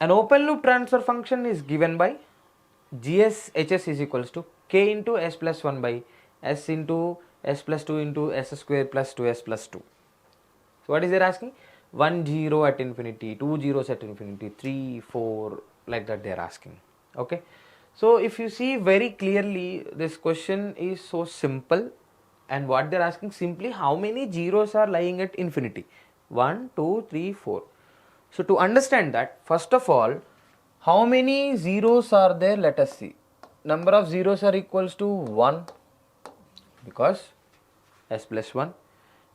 An open loop transfer function is given by gs hs is equals to k into s plus 1 by s into s plus 2 into s square plus 2s plus 2. So what is they asking? 1 0 at infinity, 2 zeros at infinity, 3 4 like that they are asking. Okay, so if you see very clearly, this question is so simple, and what they are asking simply how many zeros are lying at infinity. 1 2 3 4. So to understand that, first of all, how many zeros are there, let us see. Number of zeros are equals to 1 because s plus 1.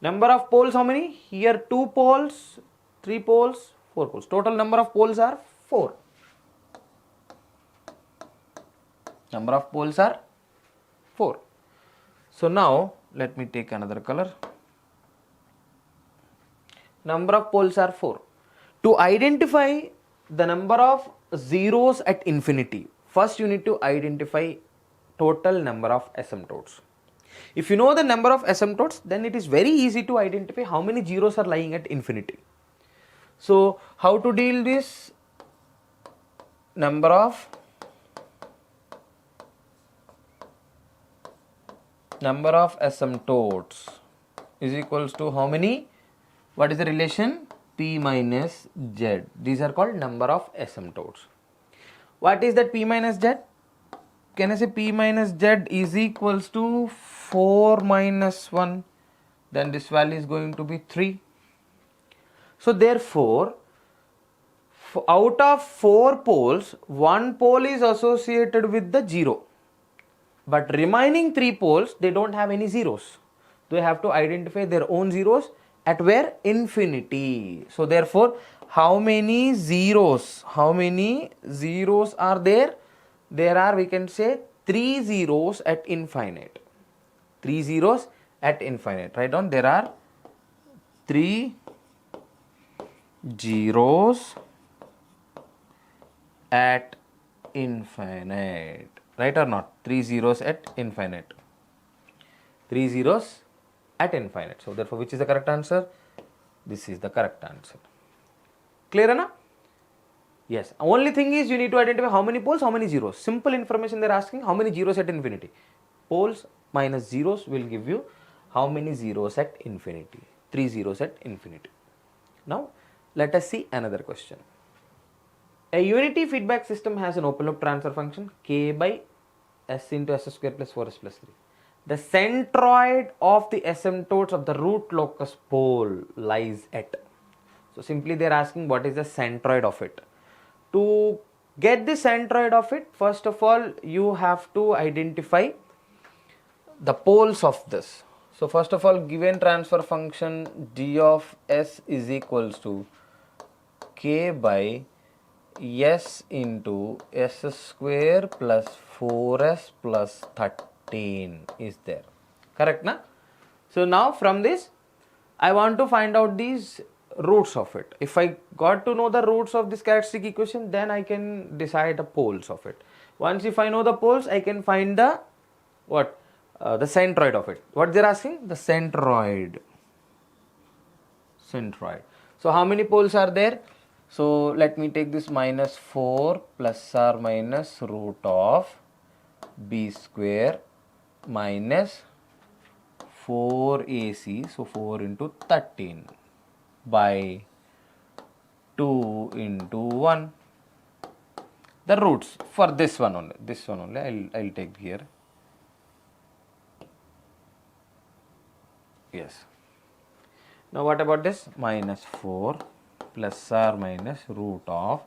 Number of poles, how many? Here 2 poles, 3 poles, 4 poles. Total number of poles are 4. Number of poles are 4. So now let me take another color. Number of poles are 4. To identify the number of zeros at infinity, first you need to identify total number of asymptotes. If you know the number of asymptotes, then it is very easy to identify how many zeros are lying at infinity. So how to deal this? Number of asymptotes is equals to how many? What is the relation? P minus z. These are called number of asymptotes. What is that P minus z? Can I say P minus z is equals to 4 minus 1? Then this value is going to be 3. So therefore, out of 4 poles, 1 pole is associated with the 0. But remaining 3 poles, they don't have any zeros. They have to identify their own zeros at where? Infinity. So therefore, how many zeros are there? There are, we can say, 3 zeros at infinite. 3 zeros at infinite. Write down, there are 3 zeros at infinite. Right or not? 3 zeros at infinite. 3 zeros at infinite. So therefore, which is the correct answer? This is the correct answer. Clear enough? Yes. Only thing is you need to identify how many poles, how many zeros. Simple information they are asking. How many zeros at infinity? Poles minus zeros will give you how many zeros at infinity. 3 zeros at infinity. Now let us see another question. A unity feedback system has an open loop transfer function k by s into s square plus 4s plus 3. The centroid of the asymptotes of the root locus pole lies at. So simply they are asking what is the centroid of it. To get the centroid of it, first of all you have to identify the poles of this. So first of all, given transfer function d of s is equals to k by s into s square plus 4s plus 13 is there. Correct, na? So now from this, I want to find out these roots of it. If I got to know the roots of this characteristic equation, then I can decide the poles of it. Once if I know the poles, I can find the what? The centroid of it. What they're asking? The centroid. Centroid. So how many poles are there? So let me take this minus 4 plus or minus root of b square minus 4ac. So 4 into 13 by 2 into 1. The roots for this one only. I'll take here. Yes. Now what about this? Minus 4 plus or minus root of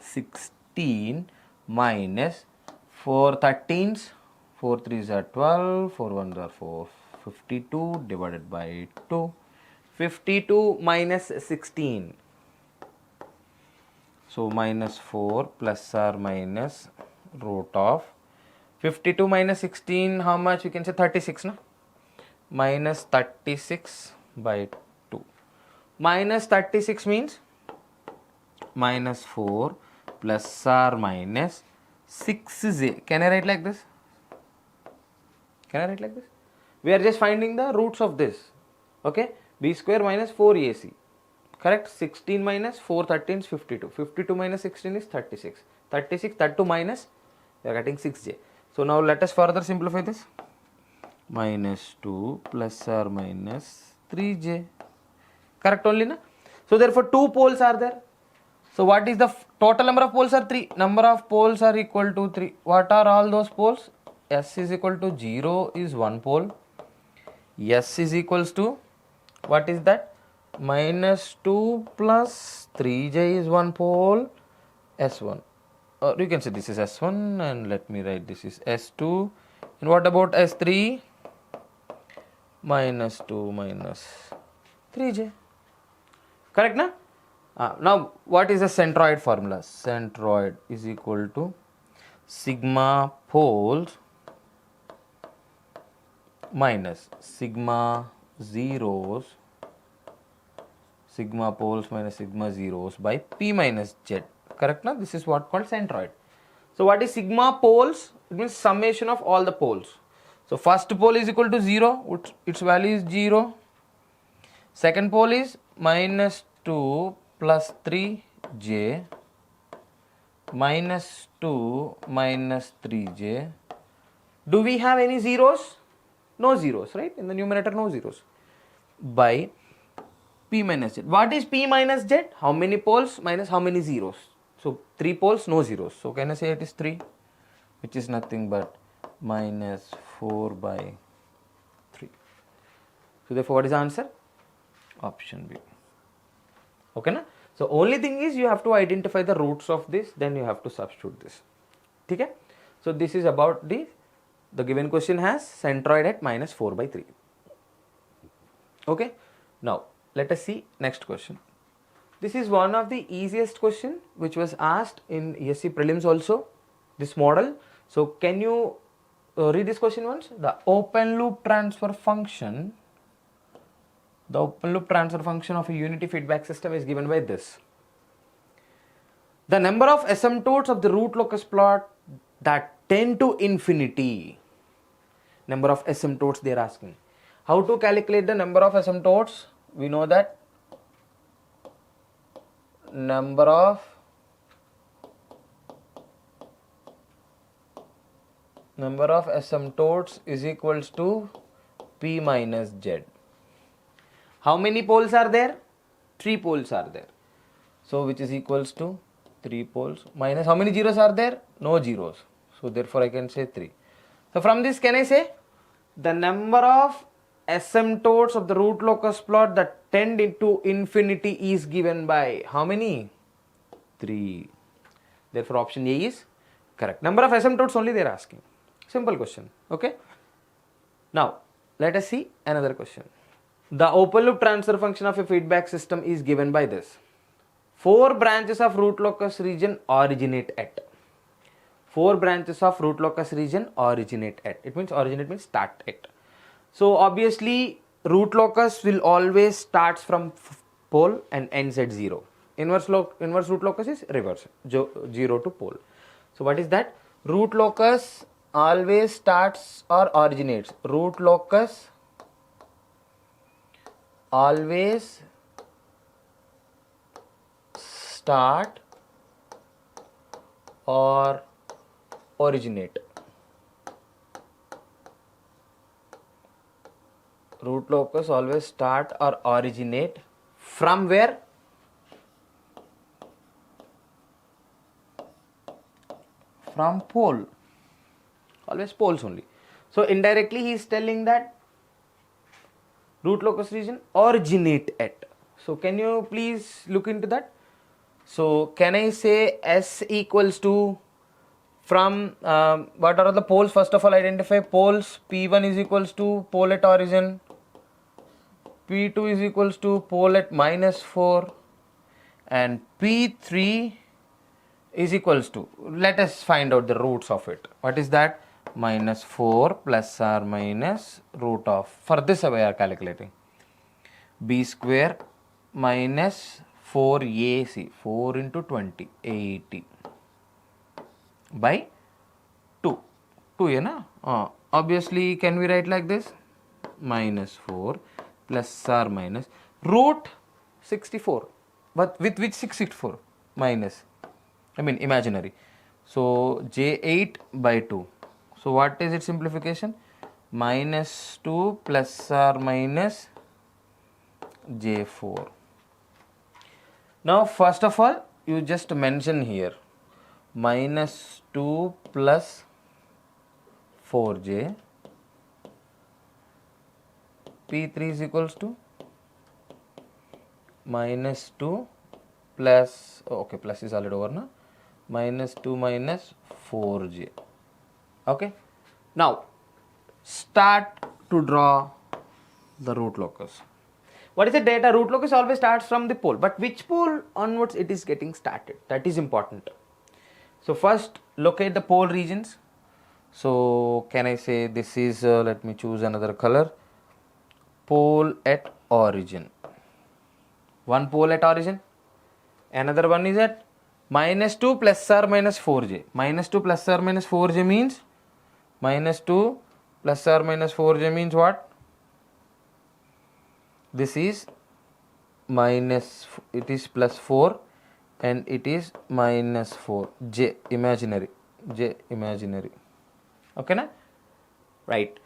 16 minus 4 13s. 4 3s are 12, 4 1s are 4, 52 divided by 2. 52 minus 16. So minus 4 plus or minus root of 52 minus 16, how much? We can say 36, no? Minus 36 by 2. Minus 36 means minus 4 plus or minus 6z. Can I write like this? Can I write like this? We are just finding the roots of this. Okay? B square minus 4ac. Correct? 16 minus 4 13 is 52. 52 minus 16 is 36. 36, 32 minus, we are getting 6j. So now let us further simplify this. Minus 2 plus or minus 3j. Correct only, na? So therefore 2 poles are there. So what is the total number of poles are 3. Number of poles are equal to 3. What are all those poles? S is equal to 0 is 1 pole. S is equals to, what is that? Minus 2 plus 3j is 1 pole. S1. Or you can say this is S1 and let me write this is S2. And what about S3? Minus 2 minus 3j. Correct, na? Now, what is the centroid formula? Centroid is equal to sigma poles minus sigma zeros, sigma poles minus sigma zeros by P minus Z. Correct, na? This is what called centroid. So, what is sigma poles? It means summation of all the poles. So, first pole is equal to 0, its value is 0. Second pole is minus 2 plus 3j minus 2 minus 3j. Do we have any zeros? No zeros, right? In the numerator, no zeros. By P minus Z. What is P minus Z? How many poles minus how many zeros? So 3 poles, no zeros. So can I say it is 3? Which is nothing but minus 4 by 3. So therefore, what is the answer? Option B. Okay, na? So only thing is you have to identify the roots of this, then you have to substitute this. Okay? So this is about the given question has centroid at minus 4 by 3. Okay? Now let us see next question. This is one of the easiest question which was asked in ESC prelims also, this model. So can you read this question once? The open loop transfer function of a unity feedback system is given by this. The number of asymptotes of the root locus plot that tend to infinity. Number of asymptotes they are asking. How to calculate the number of asymptotes? We know that number of asymptotes is equals to P minus Z. How many poles are there? 3 poles are there. So which is equals to 3 poles minus how many zeros are there? No zeros. So therefore I can say 3. So from this can I say the number of asymptotes of the root locus plot that tend into infinity is given by how many? 3. Therefore option A is correct. Number of asymptotes only they are asking. Simple question. Okay. Now let us see another question. The open loop transfer function of a feedback system is given by this. 4 branches of root locus region originate at. 4 branches of root locus region originate at. It means originate means start at. So obviously root locus will always starts from pole and ends at 0. Inverse root locus is reverse, 0 to pole. So what is that? Root locus always starts or originates. Root locus always start or originate. Root locus always start or originate from where? From pole. Always poles only. So indirectly he is telling that root locus region originate at. So can you please look into that? So can I say S equals to from what are the poles? First of all identify poles. P1 is equals to pole at origin. P2 is equals to pole at minus 4 and P3 is equals to, let us find out the roots of it. What is that? Minus 4 plus or minus root of, for this we are calculating, B square minus 4AC, 4 into 20, 80 by 2. 2 na? Obviously can we write like this? Minus 4 plus or minus root 64. But with which 664? Minus. I mean imaginary. So j8 by 2. So what is its simplification? Minus 2 plus or minus j4. Now first of all you just mention here minus 2 plus 4j, P3 is equals to minus 2 plus, okay, plus is already over now, minus 2 minus 4j. Okay, now start to draw the root locus. What is the data? Root locus always starts from the pole, but which pole onwards it is getting started, that is important. So first locate the pole regions. So can I say this is, let me choose another color, pole at origin. One pole at origin, another one is at minus 2 plus or minus 4j. Minus 2 plus or minus 4j means, minus 2 plus or minus 4j means what? This is minus, it is plus 4 and it is minus 4, j imaginary, okay na? Right.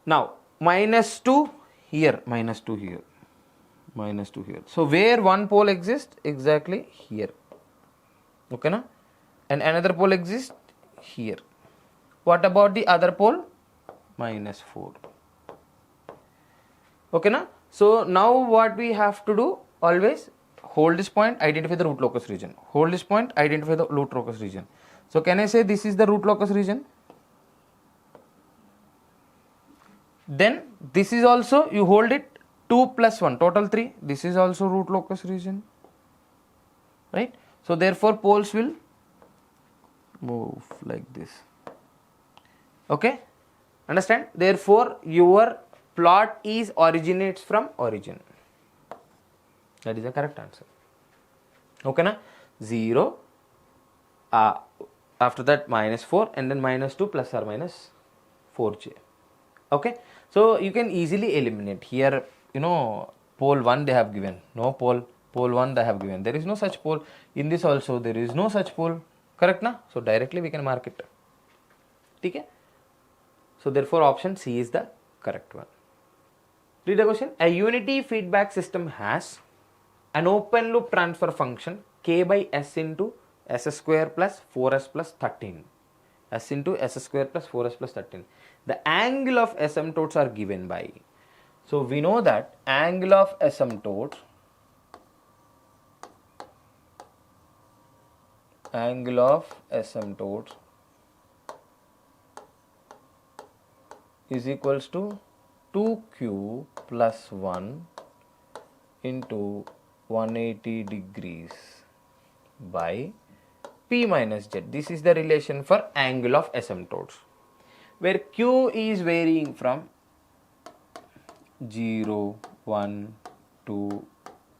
Now minus 2 here, minus 2 here, minus 2 here. So where one pole exists? Exactly here, okay na? And another pole exists here. What about the other pole? Minus 4, okay na? So now what we have to do, always hold this point, identify the root locus region. Hold this point, identify the root locus region. So can I say this is the root locus region? Then this is also, you hold it, 2 plus 1, total 3. This is also root locus region, right? So therefore poles will move like this, okay? Understand? Therefore your plot is originates from origin. That is the correct answer. Okay na? 0, after that minus 4 and then minus 2 plus or minus 4j. Okay, so you can easily eliminate here, you know, pole 1 they have given, no pole 1 they have given, there is no such pole. In this also there is no such pole, correct na? So directly we can mark it. Okay, so therefore option C is the correct one. Read the question. A unity feedback system has an open loop transfer function k by s into s square plus 4s plus 13. S into s square plus 4s plus 13. The angle of asymptotes are given by. So we know that angle of asymptotes is equals to 2q plus 1 into 180 degrees by p minus z. This is the relation for angle of asymptotes, where q is varying from 0, 1, 2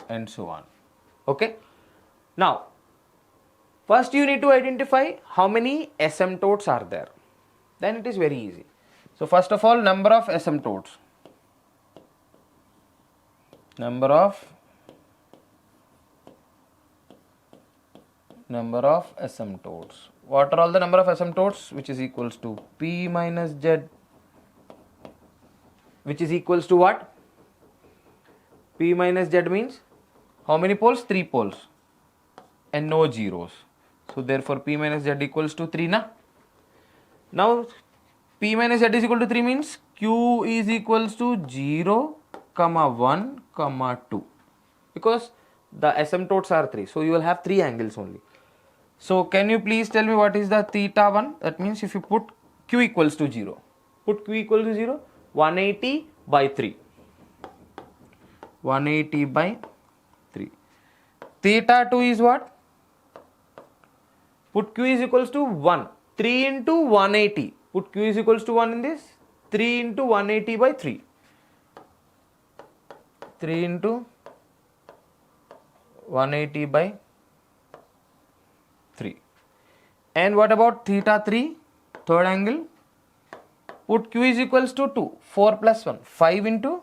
and so on. Okay. Now first you need to identify how many asymptotes are there. Then it is very easy. So first of all, number of asymptotes. Number of asymptotes. What are all the number of asymptotes? Which is equals to p minus z, which is equals to what? P minus z means how many poles? 3 poles and no zeros. So therefore P minus z equals to 3 na. Now P minus z is equal to 3 means Q is equals to 0, 1, 2, because the asymptotes are 3. So you will have 3 angles only. So can you please tell me what is the theta 1? That means if you put Q equals to 0, put Q equal to 0, 180 by 3. 180 by 3. Theta 2 is what? Put Q is equals to 1. 3 into 180. Put Q is equals to 1 in this. 3 into 180 by 3. 3 into 180 by 3. And what about theta 3? Third angle. Put Q is equals to 2. 4 plus 1. 5 into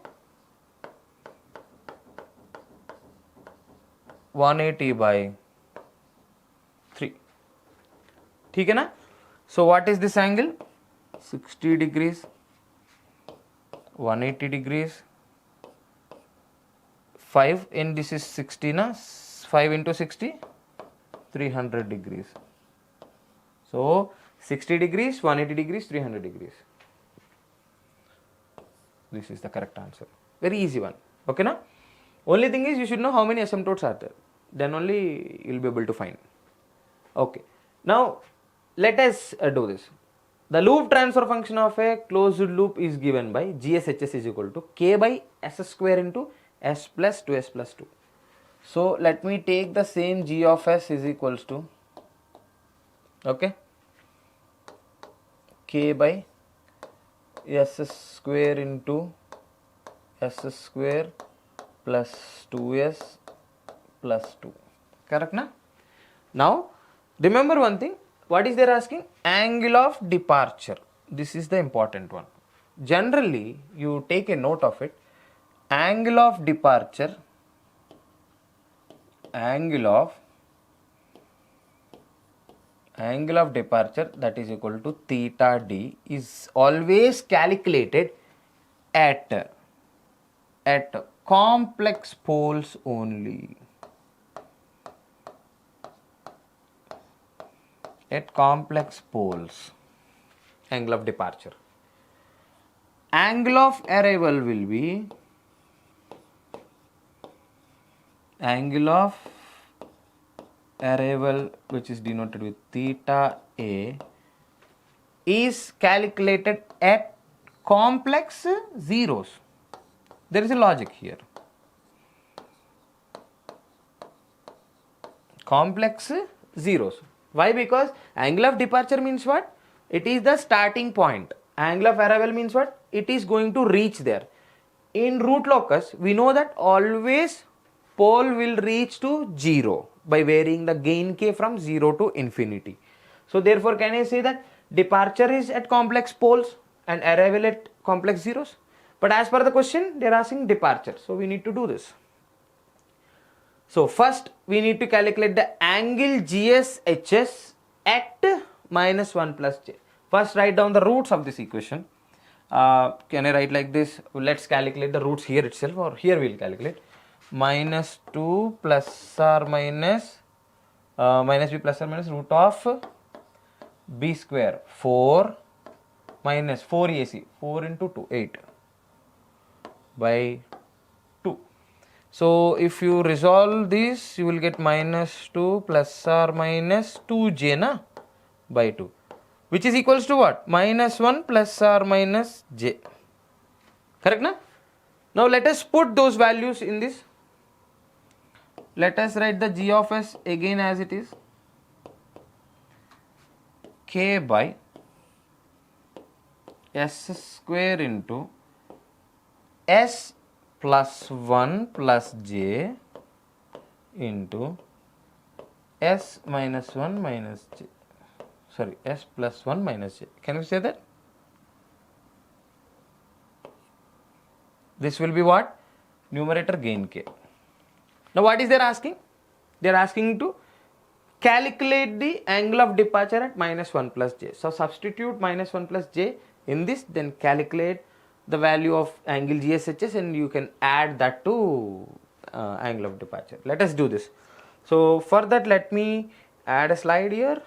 180 by 3. ठीक है ना? So what is this angle? 60 degrees, 180 degrees, 5, and this is 60 na, 5 into 60, 300 degrees. So 60 degrees, 180 degrees, 300 degrees. This is the correct answer. Very easy one. Okay na? Only thing is you should know how many asymptotes are there. Then only you will be able to find. Okay. Now let us do this. The loop transfer function of a closed loop is given by GSHS is equal to K by S square into S plus 2S plus 2. So let me take the same G of S is equals to, okay, K by S square into S square plus 2S plus 2. Correct na? Now remember one thing. What is there asking? Angle of departure. This is the important one. Generally, you take a note of it. Angle of departure, that is equal to theta d is always calculated at complex poles only. At complex poles, angle of departure. Angle of arrival will be which is denoted with theta A is calculated at complex zeros. There is a logic here. Complex zeros. Why? Because angle of departure means what? It is the starting point. Angle of arrival means what? It is going to reach there. In root locus, we know that always pole will reach to 0 by varying the gain k from 0 to infinity. So therefore, can I say that departure is at complex poles and arrival at complex zeros? But as per the question, they are asking departure. So we need to do this. So first we need to calculate the angle GSHS at minus 1 plus j. First write down the roots of this equation. Can I write like this? Let's calculate the roots here itself, or here we will calculate. Minus 2 plus or minus minus b plus or minus root of b square 4 minus 4 AC 4 into 2 8 by 2. So if you resolve this, you will get minus 2 plus or minus 2j na by 2, which is equals to what? Minus 1 plus or minus j. Correct na? Now let us put those values in this. Let us write the g of s again as it is. K by s square into s plus 1 plus j into s minus 1 minus j. Sorry, s plus 1 minus j. Can you say that? This will be what? Numerator gain k. Now what is they asking? They are asking to calculate the angle of departure at minus 1 plus j. So substitute minus 1 plus j in this, then calculate the value of angle GSHS and you can add that to angle of departure. Let us do this. So for that, let me add a slide here.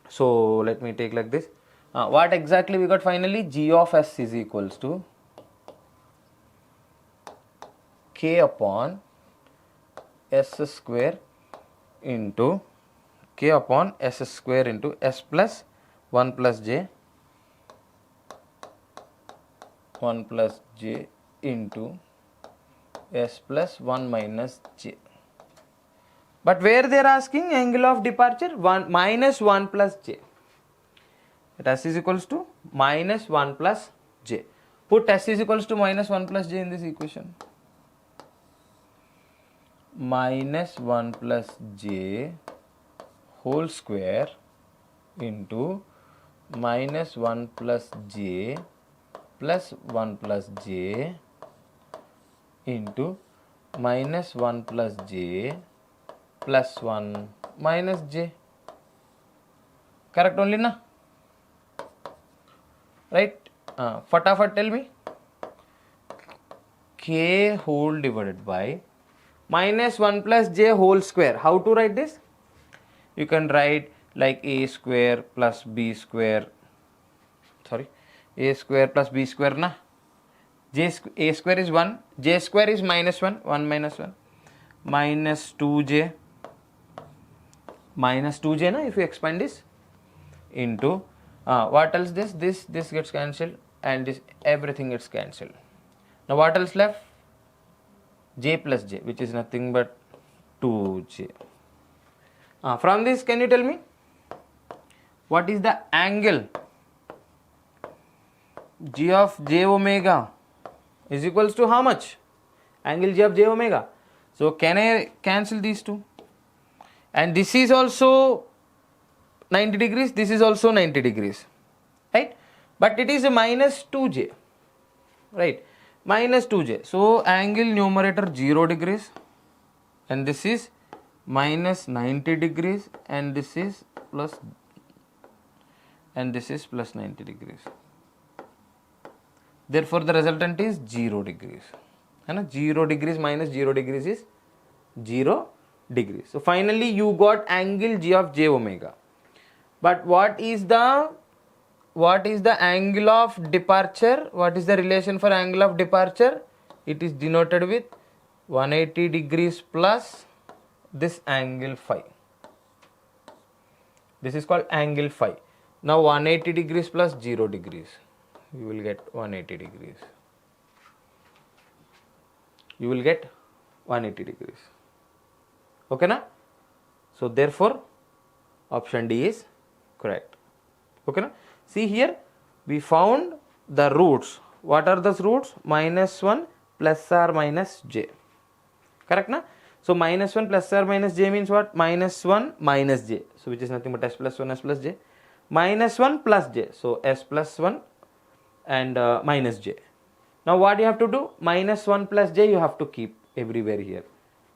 So let me take like this. What exactly we got finally? G of s is equals to k upon s square into k upon s square into s plus 1 plus j 1 plus j into s plus 1 minus j. But where they are asking angle of departure? Minus 1 plus j. That s is equals to minus 1 plus j. Put s is equals to minus 1 plus j in this equation. Minus 1 plus j whole square into minus 1 plus j plus 1 plus j into minus 1 plus j plus 1 minus j. Correct only na? Right? Fatafat tell me. K whole divided by minus 1 plus j whole square. How to write this? You can write like a square plus b square. Sorry, a square plus b square na. A square is 1, j square is minus 1, 1 minus 1, minus 2j, minus 2j na, if you expand this into what else, this gets cancelled, and this everything gets cancelled. Now what else left? J plus j, which is nothing but 2j. From this, can you tell me what is the angle g of j omega is equals to how much? Angle g of j omega. So can I cancel these two? And this is also 90 degrees, this is also 90 degrees, right? But it is a minus 2j, right? Minus 2j. So angle numerator 0 degrees, and this is minus 90 degrees, and this is plus, and this is plus 90 degrees. Therefore the resultant is 0 degrees. 0 degrees minus 0 degrees is 0 degrees. So finally you got angle g of j omega. But what is the angle of departure? What is the relation for angle of departure? It is denoted with 180 degrees plus this angle phi. This is called angle phi. Now 180 degrees plus 0 degrees, you will get 180 degrees. You will get 180 degrees. Okay na? So therefore option D is correct. Okay na? See here, we found the roots. What are those roots? Minus 1 plus or minus j. Correct na? So minus 1 plus or minus j means what? Minus 1 minus j. So which is nothing but s plus 1 s plus j. Minus 1 plus j. So s plus 1 and minus j. Now what you have to do? Minus 1 plus j you have to keep everywhere here.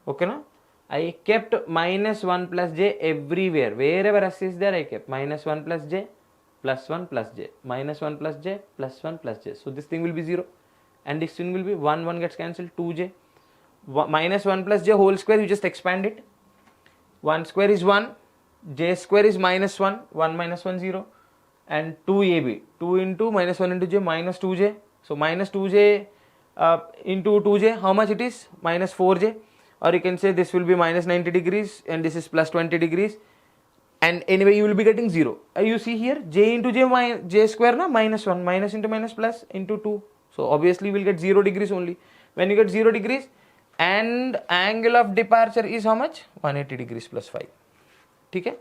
Okay na? I kept minus 1 plus j everywhere. Wherever s is there I kept minus 1 plus j plus 1 plus j. Minus 1 plus j plus 1 plus j. So this thing will be 0. And this thing will be 1 gets cancelled, 2j. Minus 1 plus j whole square, you just expand it. 1 square is 1. J square is minus 1. 1 minus 1 0. And 2ab. 2 into minus 1 into j minus 2j. So minus 2j into 2j, how much it is? Minus 4j. Or you can say this will be minus 90 degrees and this is plus 20 degrees. And anyway you will be getting 0. You see here, j into j square na, minus 1. Minus into minus plus into 2. So obviously we will get 0 degrees only. When you get 0 degrees, and angle of departure is how much? 180 degrees plus 5. Okay?